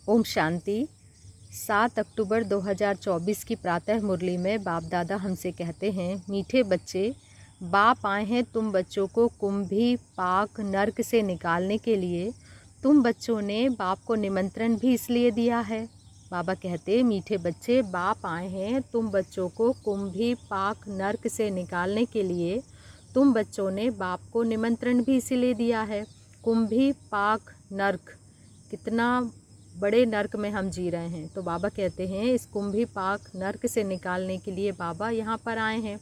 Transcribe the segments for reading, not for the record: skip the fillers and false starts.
ओम शांति। 7 अक्टूबर 2024 की प्रातः मुरली में बाप दादा हमसे कहते हैं, मीठे बच्चे, बाप आए हैं तुम बच्चों को कुंभी पाक नर्क से निकालने के लिए। तुम बच्चों ने बाप को निमंत्रण भी इसलिए दिया है। बाबा कहते, मीठे बच्चे, बाप आए हैं तुम बच्चों को कुंभी पाक नर्क से निकालने के लिए। तुम बच्चों ने बाप को निमंत्रण भी इसीलिए दिया है। कुंभी पाक नर्क, कितना बड़े नर्क में हम जी रहे हैं। तो बाबा कहते हैं इस कुंभी पाक नर्क से निकालने के लिए बाबा यहाँ पर आए हैं।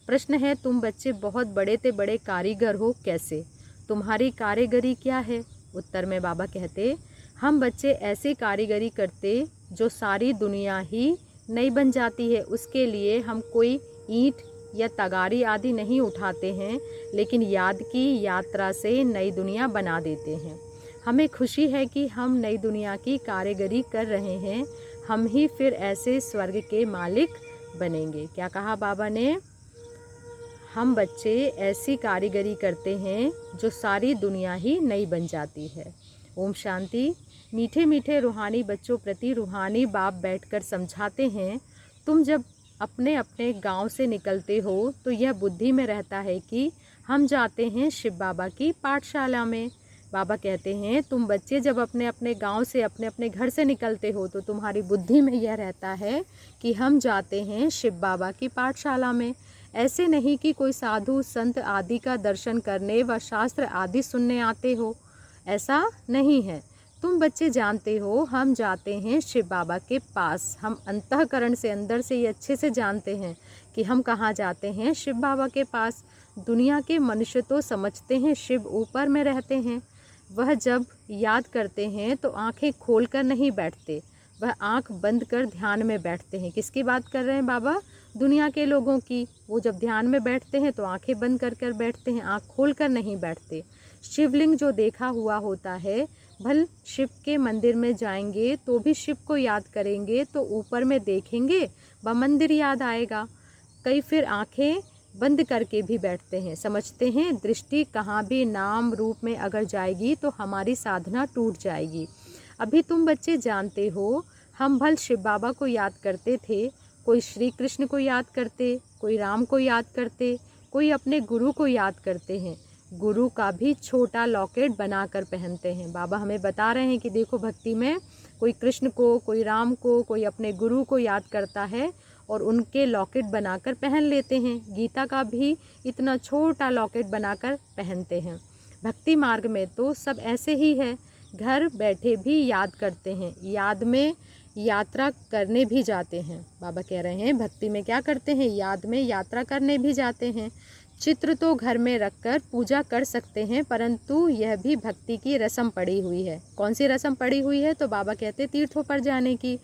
प्रश्न है, तुम बच्चे बहुत बड़े ते बड़े कारीगर हो, कैसे? तुम्हारी कारीगरी क्या है? उत्तर में बाबा कहते, हम बच्चे ऐसी कारीगरी करते जो सारी दुनिया ही नई बन जाती है। उसके लिए हम कोई ईंट या तगारी आदि नहीं उठाते हैं, लेकिन याद की यात्रा से नई दुनिया बना देते हैं। हमें खुशी है कि हम नई दुनिया की कारीगरी कर रहे हैं। हम ही फिर ऐसे स्वर्ग के मालिक बनेंगे। क्या कहा बाबा ने? हम बच्चे ऐसी कारीगरी करते हैं जो सारी दुनिया ही नई बन जाती है। ओम शांति। मीठे मीठे रूहानी बच्चों प्रति रूहानी बाप बैठकर समझाते हैं, तुम जब अपने अपने गांव से निकलते हो तो यह बुद्धि में रहता है कि हम जाते हैं शिव बाबा की पाठशाला में। बाबा कहते हैं, तुम बच्चे जब अपने अपने गांव से अपने अपने घर से निकलते हो तो तुम्हारी बुद्धि में यह रहता है कि हम जाते हैं शिव बाबा की पाठशाला में। ऐसे नहीं कि कोई साधु संत आदि का दर्शन करने व शास्त्र आदि सुनने आते हो, ऐसा नहीं है। तुम बच्चे जानते हो हम जाते हैं शिव बाबा के पास। हम अंतःकरण से अंदर से ये अच्छे से जानते हैं कि हम कहाँ जाते हैं, शिव बाबा के पास। दुनिया के मनुष्य तो समझते हैं शिव ऊपर में रहते हैं। वह जब याद करते हैं तो आंखें खोलकर नहीं बैठते, वह आंख बंद कर ध्यान में बैठते हैं। किसकी बात कर रहे हैं बाबा? दुनिया के लोगों की। वो जब ध्यान में बैठते हैं तो आंखें बंद कर कर बैठते हैं, आंख खोल कर नहीं बैठते। शिवलिंग जो देखा हुआ होता है, भल शिव के मंदिर में जाएंगे तो भी शिव को याद करेंगे तो ऊपर में देखेंगे व मंदिर याद आएगा। कई फिर आंखें बंद करके भी बैठते हैं, समझते हैं दृष्टि कहाँ भी नाम रूप में अगर जाएगी तो हमारी साधना टूट जाएगी। अभी तुम बच्चे जानते हो, हम भल शिव बाबा को याद करते थे, कोई श्री कृष्ण को याद करते, कोई राम को याद करते, कोई अपने गुरु को याद करते हैं। गुरु का भी छोटा लॉकेट बनाकर पहनते हैं। बाबा हमें बता रहे हैं कि देखो, भक्ति में कोई कृष्ण को, कोई राम को, कोई अपने गुरु को याद करता है और उनके लॉकेट बनाकर पहन लेते हैं। गीता का भी इतना छोटा लॉकेट बनाकर पहनते हैं। भक्ति मार्ग में तो सब ऐसे ही है, घर बैठे भी याद करते हैं, याद में यात्रा करने भी जाते हैं। बाबा कह रहे हैं भक्ति में क्या करते हैं? याद में यात्रा करने भी जाते हैं। चित्र तो घर में रखकर पूजा कर सकते हैं, परंतु यह भी भक्ति की रस्म पड़ी हुई है। कौन सी रस्म पड़ी हुई है? तो बाबा कहते तीर्थों पर जाने की।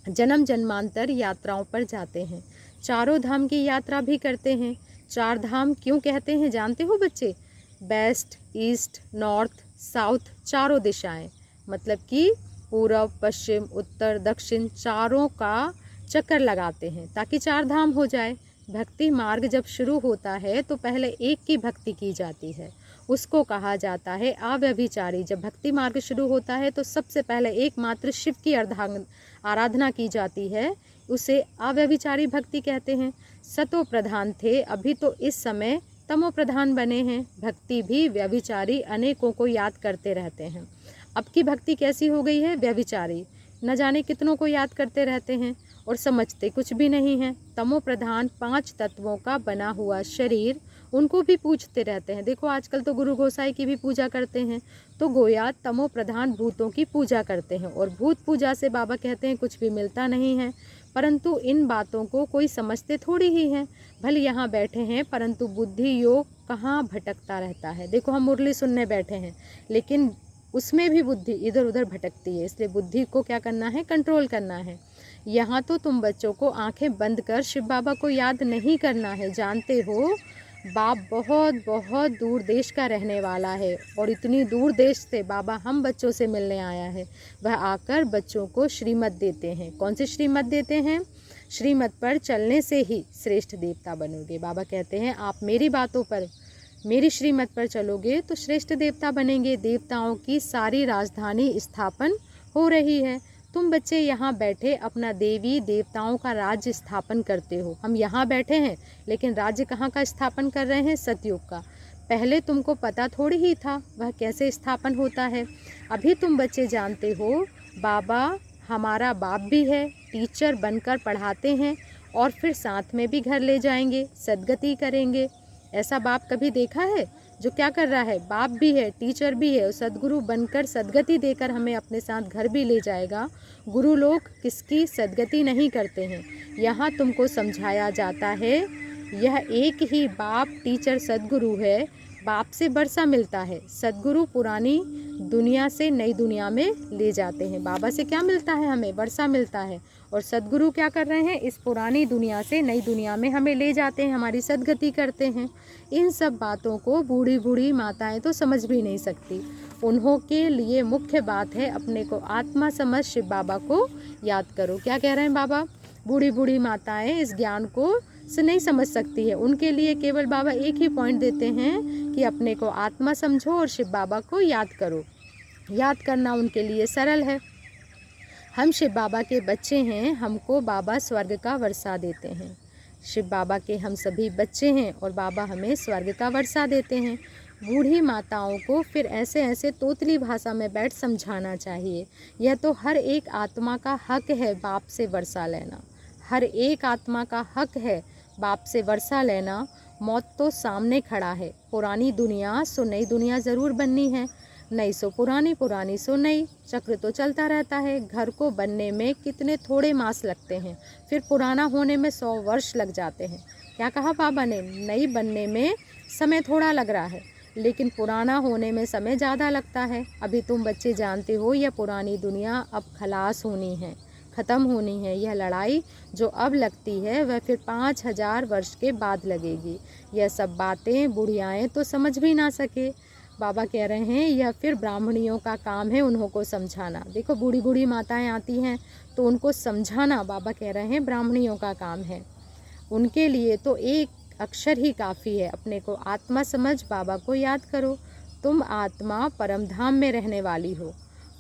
जन्म जन्मांतर यात्राओं पर जाते हैं, चारों धाम की यात्रा भी करते हैं। 4 धाम क्यों कहते हैं जानते हो बच्चे? वेस्ट, ईस्ट, नॉर्थ, साउथ, चारों दिशाएं, मतलब कि पूर्व, पश्चिम, उत्तर, दक्षिण, चारों का चक्कर लगाते हैं ताकि 4 धाम हो जाए। भक्ति मार्ग जब शुरू होता है तो पहले एक की भक्ति की जाती है, उसको कहा जाता है अव्यभिचारी। जब भक्ति मार्ग शुरू होता है तो सबसे पहले एकमात्र शिव की आराधना की जाती है, उसे अव्यभिचारी भक्ति कहते हैं। सतो प्रधान थे, अभी तो इस समय तमो प्रधान बने हैं। भक्ति भी व्यभिचारी अनेकों को याद करते रहते हैं। अब की भक्ति कैसी हो गई है? व्यभिचारी, न जाने कितनों को याद करते रहते हैं और समझते कुछ भी नहीं है। तमो प्रधान 5 तत्वों का बना हुआ शरीर, उनको भी पूजते रहते हैं। देखो आजकल तो गुरु गोसाई की भी पूजा करते हैं, तो गोया तमो प्रधान भूतों की पूजा करते हैं। और भूत पूजा से बाबा कहते हैं कुछ भी मिलता नहीं है, परंतु इन बातों को कोई समझते थोड़ी ही है। भले यहाँ बैठे हैं परंतु बुद्धि योग कहाँ भटकता रहता है। देखो हम मुरली सुनने बैठे हैं, लेकिन उसमें भी बुद्धि इधर उधर भटकती है, इसलिए बुद्धि को क्या करना है? कंट्रोल करना है। यहाँ तो तुम बच्चों को आंखें बंद कर शिव बाबा को याद नहीं करना है। जानते हो बाप बहुत बहुत दूर देश का रहने वाला है और इतनी दूर देश से बाबा हम बच्चों से मिलने आया है। वह आकर बच्चों को श्रीमत देते हैं। कौन सी श्रीमत देते हैं? श्रीमत पर चलने से ही श्रेष्ठ देवता बनोगे। बाबा कहते हैं आप मेरी बातों पर, मेरी श्रीमत पर चलोगे तो श्रेष्ठ देवता बनेंगे। देवताओं की सारी राजधानी स्थापन हो रही है। तुम बच्चे यहाँ बैठे अपना देवी देवताओं का राज्य स्थापन करते हो। हम यहाँ बैठे हैं, लेकिन राज्य कहाँ का स्थापन कर रहे हैं? सतयुग का। पहले तुमको पता थोड़ी ही था वह कैसे स्थापन होता है। अभी तुम बच्चे जानते हो बाबा हमारा बाप भी है, टीचर बनकर पढ़ाते हैं और फिर साथ में भी घर ले जाएंगे, सदगति करेंगे। ऐसा बाप कभी देखा है जो क्या कर रहा है? बाप भी है, टीचर भी है और सदगुरु बनकर सदगति देकर हमें अपने साथ घर भी ले जाएगा। गुरु लोग किसकी सदगति नहीं करते हैं। यहाँ तुमको समझाया जाता है यह एक ही बाप टीचर सदगुरु है। बाप से वर्षा मिलता है, सदगुरु पुरानी दुनिया से नई दुनिया में ले जाते हैं। बाबा से क्या मिलता है? हमें वर्षा मिलता है। और सदगुरु क्या कर रहे हैं? इस पुरानी दुनिया से नई दुनिया में हमें ले जाते हैं, हमारी सदगति करते हैं। इन सब बातों को बूढ़ी बूढ़ी माताएं तो समझ भी नहीं सकती। उन्हों के लिए मुख्य बात है अपने को आत्मा समझ शिव बाबा को याद करो। क्या कह रहे हैं बाबा? बूढ़ी बूढ़ी माताएं इस ज्ञान को से नहीं समझ सकती है। उनके लिए केवल बाबा एक ही पॉइंट देते हैं कि अपने को आत्मा समझो और शिव बाबा को याद करो। याद करना उनके लिए सरल है। हम शिव बाबा के बच्चे हैं, हमको बाबा स्वर्ग का वर्षा देते हैं। शिव बाबा के हम सभी बच्चे हैं और बाबा हमें स्वर्ग का वर्षा देते हैं। बूढ़ी माताओं को फिर ऐसे ऐसे तोतली भाषा में बैठ समझाना चाहिए। यह तो हर एक आत्मा का हक है बाप से वर्षा लेना। हर एक आत्मा का हक है बाप से वर्षा लेना। मौत तो सामने खड़ा है। पुरानी दुनिया सो नई दुनिया ज़रूर बननी है, नई सो पुरानी, पुरानी सो नई। चक्र तो चलता रहता है। घर को बनने में कितने थोड़े मास लगते हैं, फिर पुराना होने में 100 वर्ष लग जाते हैं। क्या कहा बाबा ने? नई बनने में समय थोड़ा लग रहा है, लेकिन पुराना होने में समय ज़्यादा लगता है। अभी तुम बच्चे जानते हो यह पुरानी दुनिया अब खलास होनी है, ख़त्म होनी है। यह लड़ाई जो अब लगती है वह फिर 5000 वर्ष के बाद लगेगी। यह सब बातें बुढ़ियाएँ तो समझ भी ना सके। बाबा कह रहे हैं यह फिर ब्राह्मणियों का काम है उन्हों को समझाना। देखो बूढ़ी बूढ़ी माताएं आती हैं तो उनको समझाना बाबा कह रहे हैं ब्राह्मणियों का काम है। उनके लिए तो एक अक्षर ही काफ़ी है। अपने को आत्मा समझ बाबा को याद करो। तुम आत्मा परमधाम में रहने वाली हो,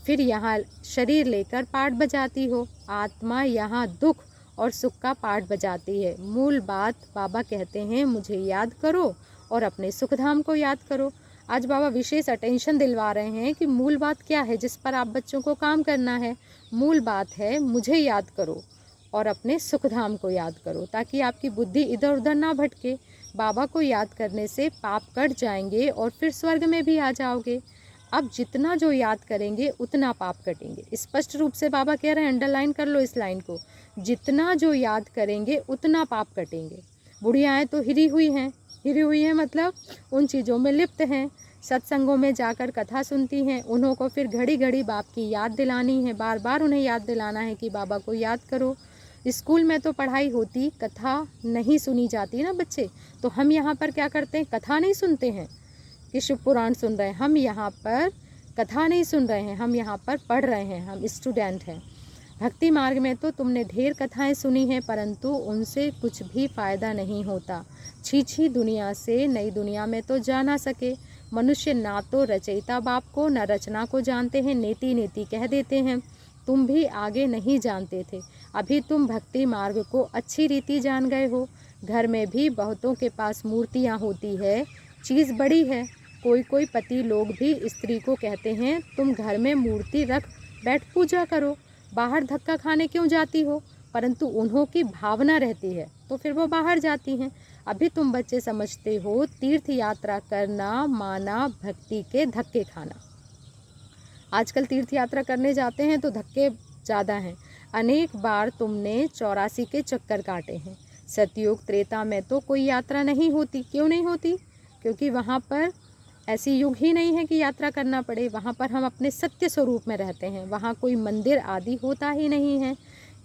फिर यहाँ शरीर लेकर पाठ बजाती हो। आत्मा यहाँ दुख और सुख का पाठ बजाती है। मूल बात बाबा कहते हैं मुझे याद करो और अपने सुखधाम को याद करो। आज बाबा विशेष अटेंशन दिलवा रहे हैं कि मूल बात क्या है जिस पर आप बच्चों को काम करना है। मूल बात है मुझे याद करो और अपने सुखधाम को याद करो, ताकि आपकी बुद्धि इधर उधर ना भटके। बाबा को याद करने से पाप कट जाएंगे और फिर स्वर्ग में भी आ जाओगे। अब जितना जो याद करेंगे उतना पाप कटेंगे। स्पष्ट रूप से बाबा कह रहे हैं, अंडरलाइन कर लो इस लाइन को, जितना जो याद करेंगे उतना पाप कटेंगे। बुढ़ियाएँ तो हिरी हुई हैं मतलब उन चीज़ों में लिप्त हैं। सत्संगों में जाकर कथा सुनती हैं, उन्हों को फिर घड़ी घड़ी बाप की याद दिलानी है। बार बार उन्हें याद दिलाना है कि बाबा को याद करो। स्कूल में तो पढ़ाई होती, कथा नहीं सुनी जाती ना बच्चे। तो हम यहाँ पर क्या करते हैं? कथा नहीं सुनते हैं कि शिव पुराण सुन रहे हैं। हम यहाँ पर कथा नहीं सुन रहे हैं, हम यहाँ पर पढ़ रहे हैं, हम स्टूडेंट हैं। भक्ति मार्ग में तो तुमने ढेर कथाएं सुनी हैं, परंतु उनसे कुछ भी फ़ायदा नहीं होता। छी दुनिया से नई दुनिया में तो जा ना सके। मनुष्य ना तो रचयिता बाप को न रचना को जानते हैं, नेति नेति कह देते हैं। तुम भी आगे नहीं जानते थे, अभी तुम भक्ति मार्ग को अच्छी रीति जान गए हो। घर में भी बहुतों के पास मूर्तियाँ होती है, चीज़ बड़ी है। कोई कोई पति लोग भी स्त्री को कहते हैं तुम घर में मूर्ति रख बैठ पूजा करो, बाहर धक्का खाने क्यों जाती हो? परंतु उन्हों की भावना रहती है तो फिर वो बाहर जाती हैं। अभी तुम बच्चे समझते हो तीर्थ यात्रा करना माना भक्ति के धक्के खाना। आजकल तीर्थ यात्रा करने जाते हैं तो धक्के ज़्यादा हैं। अनेक बार तुमने 84 के चक्कर काटे हैं। सतयुग त्रेता में तो कोई यात्रा नहीं होती। क्यों नहीं होती? क्योंकि वहाँ पर ऐसी युग ही नहीं है कि यात्रा करना पड़े। वहाँ पर हम अपने सत्य स्वरूप में रहते हैं, वहाँ कोई मंदिर आदि होता ही नहीं है।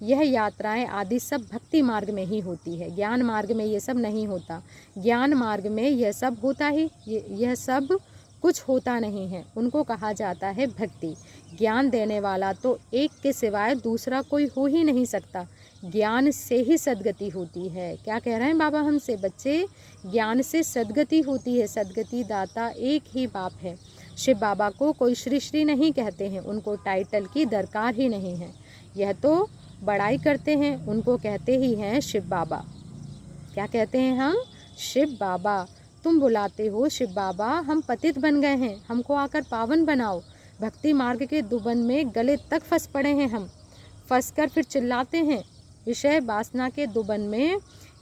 यह यात्राएं आदि सब भक्ति मार्ग में ही होती है, ज्ञान मार्ग में ये सब नहीं होता। ज्ञान मार्ग में यह सब होता ही, यह सब कुछ होता नहीं है। उनको कहा जाता है भक्ति। ज्ञान देने वाला तो एक के सिवाय दूसरा कोई हो ही नहीं सकता। ज्ञान से ही सद्गति होती है। क्या कह रहे हैं बाबा हमसे? बच्चे, ज्ञान से सद्गति होती है। सद्गति दाता एक ही बाप है। शिव बाबा को कोई श्री श्री नहीं कहते हैं, उनको टाइटल की दरकार ही नहीं है। यह तो बड़ाई करते हैं, उनको कहते ही हैं शिव बाबा। क्या कहते हैं हम? शिव बाबा। तुम बुलाते हो शिव बाबा, हम पतित बन गए हैं, हमको आकर पावन बनाओ। भक्ति मार्ग के दुबन में गले तक फंस पड़े हैं हम, फंस कर फिर चिल्लाते हैं। विषय वासना के दुबन में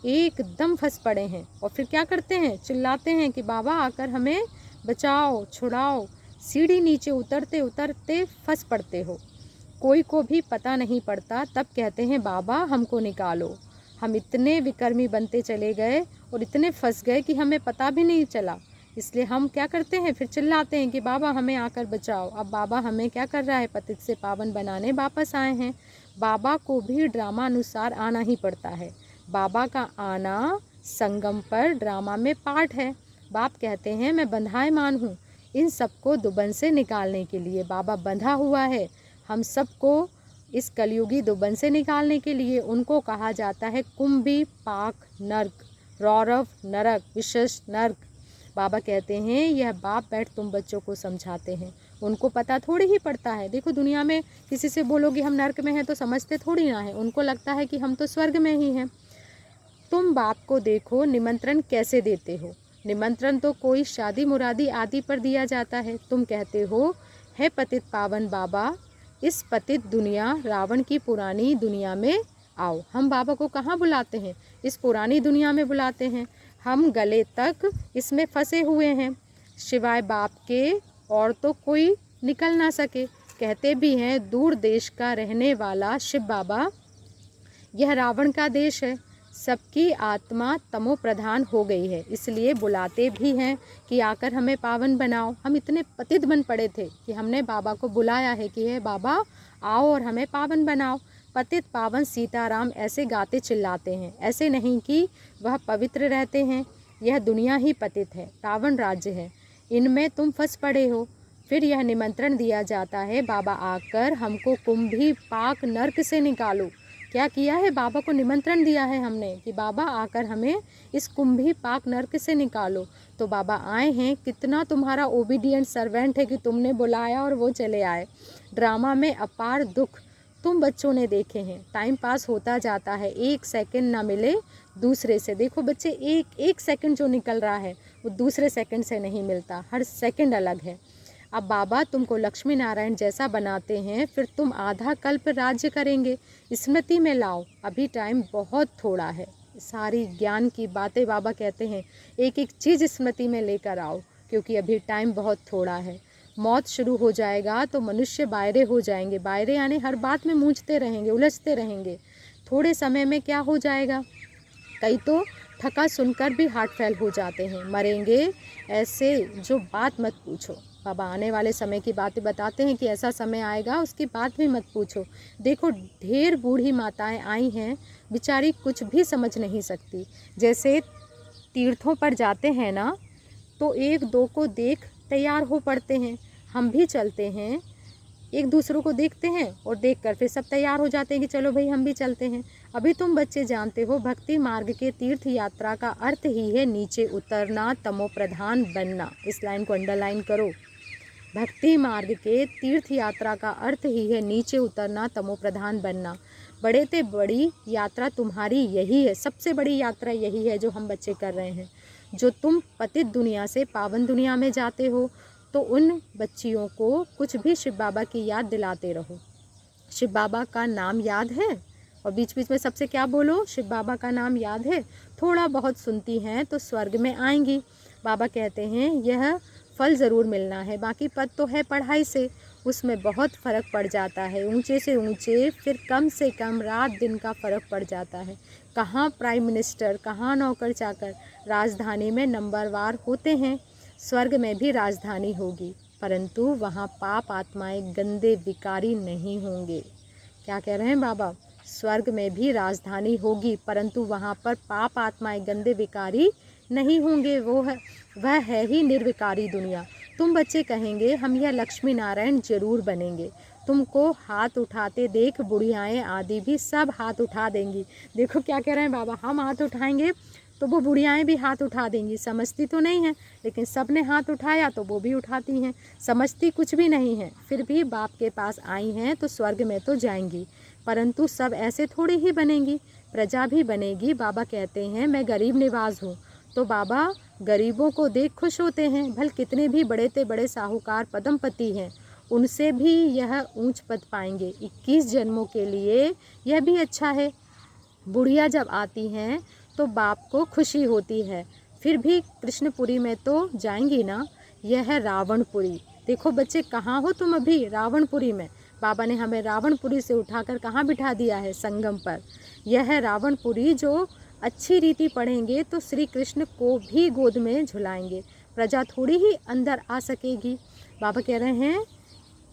एकदम फंस पड़े हैं और फिर क्या करते हैं? चिल्लाते हैं कि बाबा आकर हमें बचाओ, छुड़ाओ। सीढ़ी नीचे उतरते उतरते फंस पड़ते हो, कोई को भी पता नहीं पड़ता, तब कहते हैं बाबा हमको निकालो। हम इतने विकर्मी बनते चले गए और इतने फंस गए कि हमें पता भी नहीं चला। इसलिए हम क्या करते हैं? फिर चिल्लाते हैं कि बाबा हमें आकर बचाओ। अब बाबा हमें क्या कर रहा है? पतित से पावन बनाने वापस आए हैं। बाबा को भी ड्रामा अनुसार आना ही पड़ता है। बाबा का आना संगम पर ड्रामा में पार्ट है। बाप कहते हैं मैं बंधायमान हूँ इन सबको दुबन से निकालने के लिए। बाबा बंधा हुआ है हम सबको इस कलयुगी दुबन से निकालने के लिए। उनको कहा जाता है कुंभी पाक नर्क, रौरव नरक, विशेष नर्क। बाबा कहते हैं यह बाप बैठ तुम बच्चों को समझाते हैं, उनको पता थोड़ी ही पड़ता है। देखो दुनिया में किसी से बोलोगे हम नर्क में हैं तो समझते थोड़ी ना है, उनको लगता है कि हम तो स्वर्ग में ही हैं। तुम बाप को देखो निमंत्रण कैसे देते हो। निमंत्रण तो कोई शादी मुरादी आदि पर दिया जाता है। तुम कहते हो है पतित पावन बाबा, इस पतित दुनिया रावण की पुरानी दुनिया में आओ। हम बाबा को कहाँ बुलाते हैं? इस पुरानी दुनिया में बुलाते हैं। हम गले तक इसमें फंसे हुए हैं, सिवाय बाप के और तो कोई निकल ना सके। कहते भी हैं दूर देश का रहने वाला शिव बाबा, यह रावण का देश है, सबकी आत्मा तमो प्रधान हो गई है, इसलिए बुलाते भी हैं कि आकर हमें पावन बनाओ। हम इतने पतित बन पड़े थे कि हमने बाबा को बुलाया है कि हे बाबा आओ और हमें पावन बनाओ। पतित पावन सीताराम ऐसे गाते चिल्लाते हैं, ऐसे नहीं कि वह पवित्र रहते हैं। यह दुनिया ही पतित है, रावण राज्य है, इनमें तुम फंस पड़े हो। फिर यह निमंत्रण दिया जाता है बाबा आकर हमको कुंभी पाक नर्क से निकालो। क्या किया है? बाबा को निमंत्रण दिया है हमने कि बाबा आकर हमें इस कुंभी पाक नर्क से निकालो। तो बाबा आए हैं, कितना तुम्हारा ओबीडियंट सर्वेंट है कि तुमने बुलाया और वो चले आए। ड्रामा में अपार दुख तुम बच्चों ने देखे हैं। टाइम पास होता जाता है, एक सेकंड ना मिले दूसरे से। देखो बच्चे, एक सेकंड जो निकल रहा है वो दूसरे सेकंड से नहीं मिलता, हर सेकंड अलग है। अब बाबा तुमको लक्ष्मी नारायण जैसा बनाते हैं, फिर तुम आधा कल्प राज्य करेंगे। स्मृति में लाओ, अभी टाइम बहुत थोड़ा है। सारी ज्ञान की बातें बाबा कहते हैं एक एक चीज़ स्मृति में लेकर आओ, क्योंकि अभी टाइम बहुत थोड़ा है। मौत शुरू हो जाएगा तो मनुष्य बायरे हो जाएंगे। बायरे यानी हर बात में मूंझते रहेंगे, उलझते रहेंगे। थोड़े समय में क्या हो जाएगा, कई तो ठका सुनकर भी हार्ट फेल हो जाते हैं, मरेंगे ऐसे जो बात मत पूछो। बाबा आने वाले समय की बातें बताते हैं कि ऐसा समय आएगा उसकी बात भी मत पूछो। देखो ढेर बूढ़ी माताएं आई हैं, बेचारी कुछ भी समझ नहीं सकती। जैसे तीर्थों पर जाते हैं ना, तो एक दो को देख तैयार हो पड़ते हैं। हम भी चलते हैं, एक दूसरों को देखते हैं और देखकर फिर सब तैयार हो जाते हैं कि चलो भाई हम भी चलते हैं। अभी तुम बच्चे जानते हो भक्ति मार्ग के तीर्थ यात्रा का अर्थ ही है नीचे उतरना, तमो प्रधान बनना। इस लाइन को अंडरलाइन करो। भक्ति मार्ग के तीर्थ यात्रा का अर्थ ही है नीचे उतरना, तमो प्रधान बनना। बड़े से बड़ी यात्रा तुम्हारी यही है, सबसे बड़ी यात्रा यही है जो हम बच्चे कर रहे हैं। जो तुम पतित दुनिया से पावन दुनिया में जाते हो, तो उन बच्चियों को कुछ भी शिव बाबा की याद दिलाते रहो। शिव बाबा का नाम याद है, और बीच बीच में सबसे क्या बोलो, शिव बाबा का नाम याद है। थोड़ा बहुत सुनती हैं तो स्वर्ग में आएंगी। बाबा कहते हैं यह फल ज़रूर मिलना है, बाकी पद तो है पढ़ाई से, उसमें बहुत फ़र्क पड़ जाता है। ऊंचे से ऊंचे, फिर कम से कम रात दिन का फ़र्क पड़ जाता है। कहाँ प्राइम मिनिस्टर, कहाँ नौकर चाकर, राजधानी में नंबरवार होते हैं। स्वर्ग में भी राजधानी होगी, परंतु वहाँ पाप आत्माएं गंदे विकारी नहीं होंगे। क्या कह रहे हैं बाबा? स्वर्ग में भी राजधानी होगी, परंतु वहाँ पर पाप आत्माएं गंदे विकारी नहीं होंगे। वह है ही निर्विकारी दुनिया। तुम बच्चे कहेंगे हम यह लक्ष्मी नारायण जरूर बनेंगे। तुमको हाथ उठाते देख बुढ़ियाएँ आदि भी सब हाथ उठा देंगी। देखो क्या कह रहे हैं बाबा, हम हाथ उठाएंगे तो वो बुढ़ियाएँ भी हाथ उठा देंगी। समझती तो नहीं हैं, लेकिन सब ने हाथ उठाया तो वो भी उठाती हैं। समझती कुछ भी नहीं है, फिर भी बाप के पास आई हैं तो स्वर्ग में तो जाएंगी, परंतु सब ऐसे थोड़ी ही बनेंगी, प्रजा भी बनेगी। बाबा कहते हैं मैं गरीब निवाज हूँ, तो बाबा गरीबों को देख खुश होते हैं। भल कितने भी बड़े से बड़े साहूकार पद्मपति हैं, उनसे भी यह ऊंच पद पाएंगे। 21 जन्मों के लिए यह भी अच्छा है। बुढ़िया जब आती हैं तो बाप को खुशी होती है, फिर भी कृष्णपुरी में तो जाएंगी ना। यह है रावणपुरी। देखो बच्चे, कहाँ हो तुम अभी? रावणपुरी में। बाबा ने हमें रावणपुरी से उठाकर कहाँ बिठा दिया है? संगम पर। यह है रावणपुरी, जो अच्छी रीति पढ़ेंगे तो श्री कृष्ण को भी गोद में झुलाएंगे। प्रजा थोड़ी ही अंदर आ सकेगी। बाबा कह रहे हैं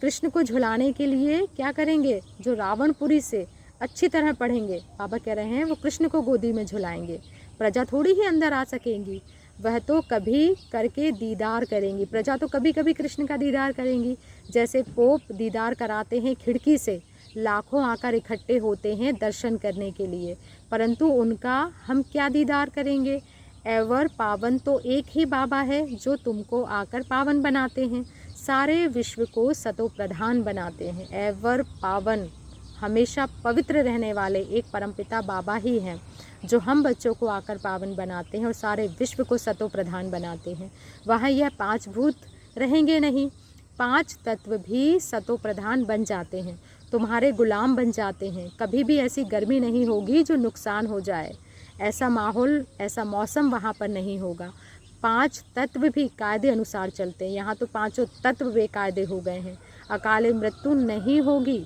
कृष्ण को झुलाने के लिए क्या करेंगे? जो रावणपुरी से अच्छी तरह पढ़ेंगे, बाबा कह रहे हैं वो कृष्ण को गोदी में झुलाएंगे। प्रजा थोड़ी ही अंदर आ सकेंगी, वह तो कभी करके दीदार करेंगी। प्रजा तो कभी कभी कृष्ण का दीदार करेंगी। जैसे पोप दीदार कराते हैं खिड़की से, लाखों आकर इकट्ठे होते हैं दर्शन करने के लिए, परंतु उनका हम क्या दीदार करेंगे? एवर पावन तो एक ही बाबा है जो तुमको आकर पावन बनाते हैं, सारे विश्व को सतो प्रधान बनाते हैं। एवर पावन, हमेशा पवित्र रहने वाले एक परमपिता बाबा ही हैं, जो हम बच्चों को आकर पावन बनाते हैं और सारे विश्व को सतो प्रधान बनाते हैं। वहाँ यह 5 भूत रहेंगे नहीं, 5 तत्व भी सतो प्रधान बन जाते हैं, तुम्हारे गुलाम बन जाते हैं। कभी भी ऐसी गर्मी नहीं होगी जो नुकसान हो जाए, ऐसा माहौल, ऐसा मौसम वहाँ पर नहीं होगा। 5 तत्व भी कायदे अनुसार चलते हैं। यहाँ तो 5 तत्व बेकायदे हो गए हैं। अकाले मृत्यु नहीं होगी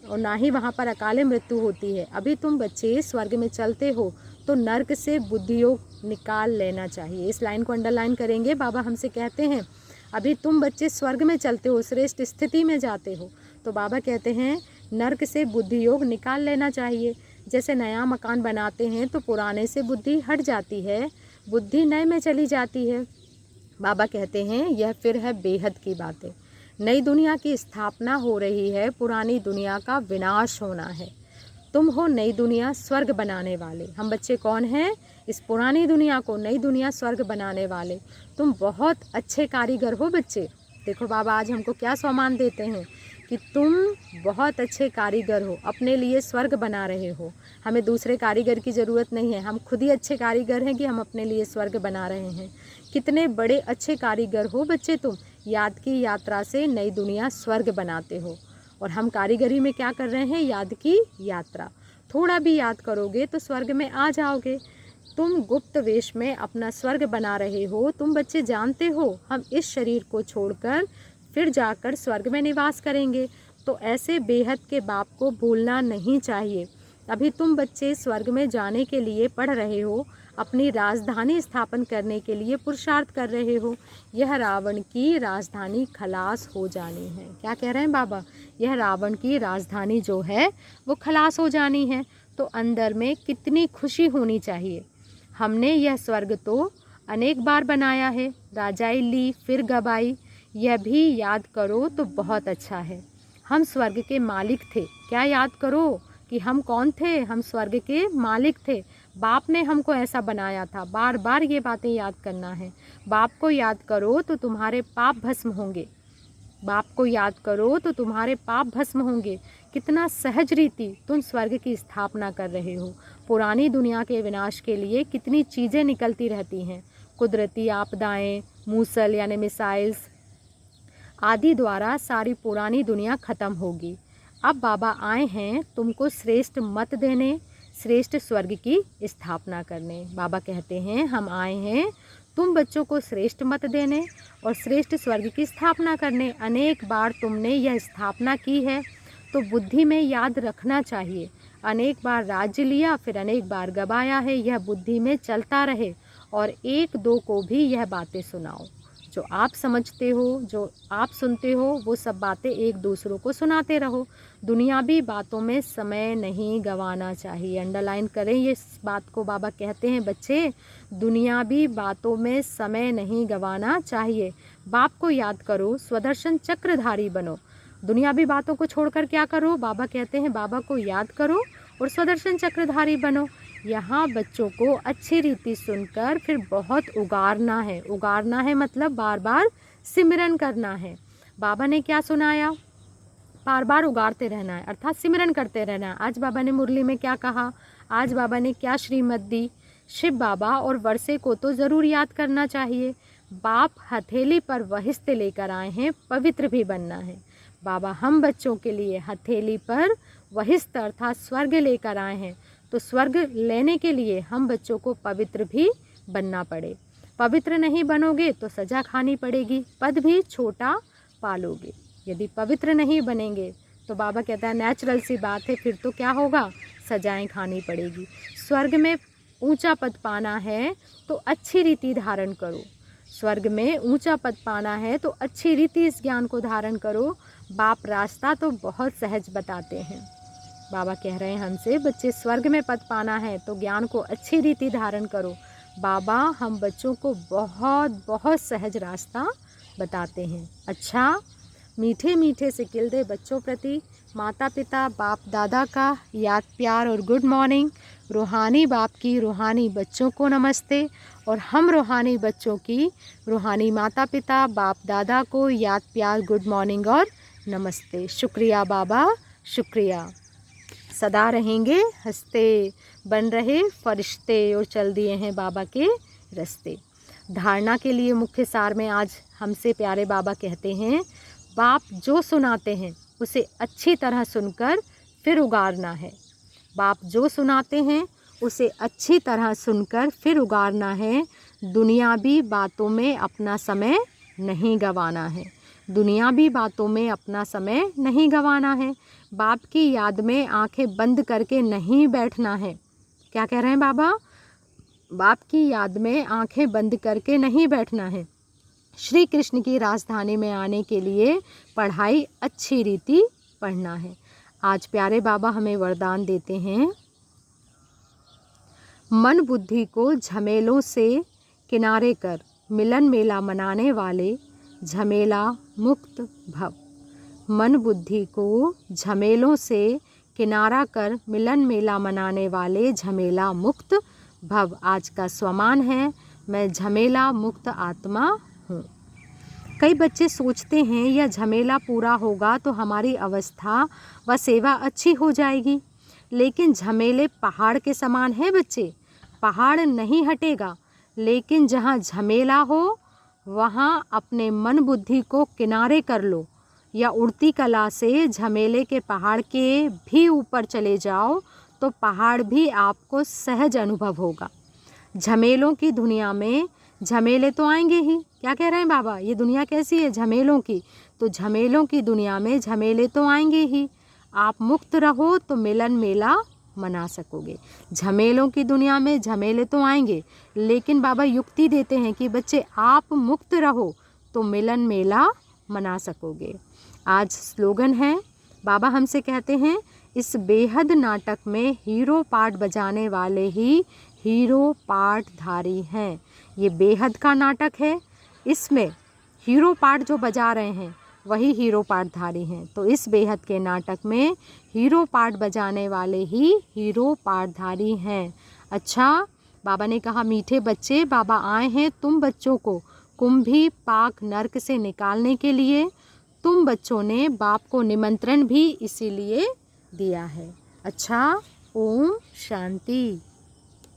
और ना ही वहाँ पर अकाले मृत्यु होती है। अभी तुम बच्चे स्वर्ग में चलते हो तो नर्क से बुद्धियोग निकाल लेना चाहिए। इस लाइन को अंडरलाइन करेंगे। बाबा हमसे कहते हैं अभी तुम बच्चे स्वर्ग में चलते हो, श्रेष्ठ स्थिति में जाते हो, तो बाबा कहते हैं नर्क से बुद्धियोग निकाल लेना चाहिए। जैसे नया मकान बनाते हैं तो पुराने से बुद्धि हट जाती है, बुद्धि नए में चली जाती है। बाबा कहते हैं यह फिर है बेहद की बातें। नई दुनिया की स्थापना हो रही है, पुरानी दुनिया का विनाश होना है। तुम हो नई दुनिया स्वर्ग बनाने वाले। हम बच्चे कौन हैं? इस पुरानी दुनिया को नई दुनिया स्वर्ग बनाने वाले। तुम बहुत अच्छे कारीगर हो बच्चे। देखो बाबा आज हमको क्या सम्मान देते हैं कि तुम बहुत अच्छे कारीगर हो, अपने लिए स्वर्ग बना रहे हो। हमें दूसरे कारीगर की ज़रूरत नहीं है, हम खुद ही अच्छे कारीगर हैं कि हम अपने लिए स्वर्ग बना रहे हैं। कितने बड़े अच्छे कारीगर हो बच्चे तुम। याद की यात्रा से नई दुनिया स्वर्ग बनाते हो और हम कारीगरी में क्या कर रहे हैं? याद की यात्रा। थोड़ा भी याद करोगे तो स्वर्ग में आ जाओगे। तुम गुप्त वेश में अपना स्वर्ग बना रहे हो। तुम बच्चे जानते हो हम इस शरीर को छोड़कर फिर जाकर स्वर्ग में निवास करेंगे, तो ऐसे बेहद के बाप को भूलना नहीं चाहिए। अभी तुम बच्चे स्वर्ग में जाने के लिए पढ़ रहे हो, अपनी राजधानी स्थापन करने के लिए पुरुषार्थ कर रहे हो। यह रावण की राजधानी खलास हो जानी है। क्या कह रहे हैं बाबा? यह रावण की राजधानी जो है वो खलास हो जानी है, तो अंदर में कितनी खुशी होनी चाहिए। हमने यह स्वर्ग तो अनेक बार बनाया है, राजाई ली फिर गवाई, यह भी याद करो तो बहुत अच्छा है। हम स्वर्ग के मालिक थे। क्या याद करो कि हम कौन थे? हम स्वर्ग के मालिक थे। बाप ने हमको ऐसा बनाया था। बार बार ये बातें याद करना है। बाप को याद करो तो तुम्हारे पाप भस्म होंगे। बाप को याद करो तो तुम्हारे पाप भस्म होंगे। कितना सहज रीति तुम स्वर्ग की स्थापना कर रहे हो। पुरानी दुनिया के विनाश के लिए कितनी चीज़ें निकलती रहती हैं। कुदरती आपदाएं, मूसल यानी मिसाइल्स आदि द्वारा सारी पुरानी दुनिया ख़त्म होगी। अब बाबा आए हैं तुमको श्रेष्ठ मत देने, श्रेष्ठ स्वर्ग की स्थापना करने। बाबा कहते हैं हम आए हैं तुम बच्चों को श्रेष्ठ मत देने और श्रेष्ठ स्वर्ग की स्थापना करने। अनेक बार तुमने यह स्थापना की है तो बुद्धि में याद रखना चाहिए। अनेक बार राज्य लिया फिर अनेक बार गवाया है, यह बुद्धि में चलता रहे और एक दो को भी यह बातें सुनाओ। जो आप समझते हो, जो आप सुनते हो, वो सब बातें एक दूसरों को सुनाते रहो। दुनियावी बातों में समय नहीं गंवाना चाहिए। अंडरलाइन करें ये बात को। बाबा कहते हैं बच्चे दुनियावी बातों में समय नहीं गंवाना चाहिए। बाप को याद करो, स्वदर्शन चक्रधारी बनो। दुनियावी बातों को छोड़कर क्या करो? बाबा कहते हैं बाबा को याद करो और स्वदर्शन चक्रधारी बनो। यहाँ बच्चों को अच्छी रीति सुनकर फिर बहुत उगारना है। उगारना है मतलब बार बार सिमरन करना है। बाबा ने क्या सुनाया? बार बार उगारते रहना है, अर्थात सिमरन करते रहना है। आज बाबा ने मुरली में क्या कहा, आज बाबा ने क्या श्रीमत दी? शिव बाबा और वर्षे को तो ज़रूर याद करना चाहिए। बाप हथेली पर वहिस्ते लेकर आए हैं, पवित्र भी बनना है। बाबा हम बच्चों के लिए हथेली पर वहिस्त अर्थात स्वर्ग लेकर आए हैं, तो स्वर्ग लेने के लिए हम बच्चों को पवित्र भी बनना पड़े। पवित्र नहीं बनोगे तो सज़ा खानी पड़ेगी, पद भी छोटा पालोगे। यदि पवित्र नहीं बनेंगे तो बाबा कहता है नेचुरल सी बात है, फिर तो क्या होगा, सजाएं खानी पड़ेगी। स्वर्ग में ऊंचा पद पाना है तो अच्छी रीति धारण करो। स्वर्ग में ऊंचा पद पाना है तो अच्छी रीति इस ज्ञान को धारण करो। बाप रास्ता तो बहुत सहज बताते हैं। बाबा कह रहे हैं हमसे, बच्चे स्वर्ग में पद पाना है तो ज्ञान को अच्छी रीति धारण करो। बाबा हम बच्चों को बहुत बहुत सहज रास्ता बताते हैं। अच्छा, मीठे मीठे से किल्दे बच्चों प्रति माता पिता बाप दादा का याद प्यार और गुड मॉर्निंग। रूहानी बाप की रूहानी बच्चों को नमस्ते, और हम रूहानी बच्चों की रूहानी माता पिता बाप दादा को याद प्यार गुड मॉर्निंग और नमस्ते। शुक्रिया बाबा, शुक्रिया। सदा रहेंगे हंसते, बन रहे फरिश्ते और चल दिए हैं बाबा के रास्ते। धारणा के लिए मुख्य सार में आज हमसे प्यारे बाबा कहते हैं, बाप जो सुनाते हैं उसे अच्छी तरह सुनकर फिर उगारना है। बाप जो सुनाते हैं उसे अच्छी तरह सुनकर फिर उगारना है। दुनियावी बातों में अपना समय नहीं गंवाना है। दुनियावी बातों में अपना समय नहीं गंवाना है। बाप की याद में आंखें बंद करके नहीं बैठना है। क्या कह रहे हैं बाबा? बाप की याद में आंखें बंद करके नहीं बैठना है। श्री कृष्ण की राजधानी में आने के लिए पढ़ाई अच्छी रीति पढ़ना है। आज प्यारे बाबा हमें वरदान देते हैं, मन बुद्धि को झमेलों से किनारे कर मिलन मेला मनाने वाले झमेला मुक्त भव। मन बुद्धि को झमेलों से किनारा कर मिलन मेला मनाने वाले झमेला मुक्त भव। आज का स्वमान है, मैं झमेला मुक्त आत्मा हूँ। कई बच्चे सोचते हैं यह झमेला पूरा होगा तो हमारी अवस्था व सेवा अच्छी हो जाएगी, लेकिन झमेले पहाड़ के समान है बच्चे। पहाड़ नहीं हटेगा, लेकिन जहाँ झमेला हो वहाँ अपने मन बुद्धि को किनारे कर लो, या उड़ती कला से झमेले के पहाड़ के भी ऊपर चले जाओ तो पहाड़ भी आपको सहज अनुभव होगा। झमेलों की दुनिया में झमेले तो आएंगे ही। क्या कह रहे हैं बाबा? ये दुनिया कैसी है? झमेलों की। तो झमेलों की दुनिया में झमेले तो आएंगे ही। आप मुक्त रहो तो मिलन मेला मना सकोगे। झमेलों की दुनिया में झमेले तो आएंगे, लेकिन बाबा युक्ति देते हैं कि बच्चे आप मुक्त रहो तो मिलन मेला मना सकोगे। आज स्लोगन है, बाबा हमसे कहते हैं, इस बेहद नाटक में हीरो पार्ट बजाने वाले ही हीरो पार्टधारी हैं। ये बेहद का नाटक है, इसमें हीरो पार्ट जो बजा रहे हैं वही हीरो पार्टधारी हैं। तो इस बेहद के नाटक में हीरो पार्ट बजाने वाले ही हीरो पार्टधारी हैं। अच्छा, बाबा ने कहा, मीठे बच्चे, बाबा आए हैं तुम बच्चों को कुंभी पाक नर्क से निकालने के लिए। तुम बच्चों ने बाप को निमंत्रण भी इसीलिए दिया है। अच्छा, ओम शांति।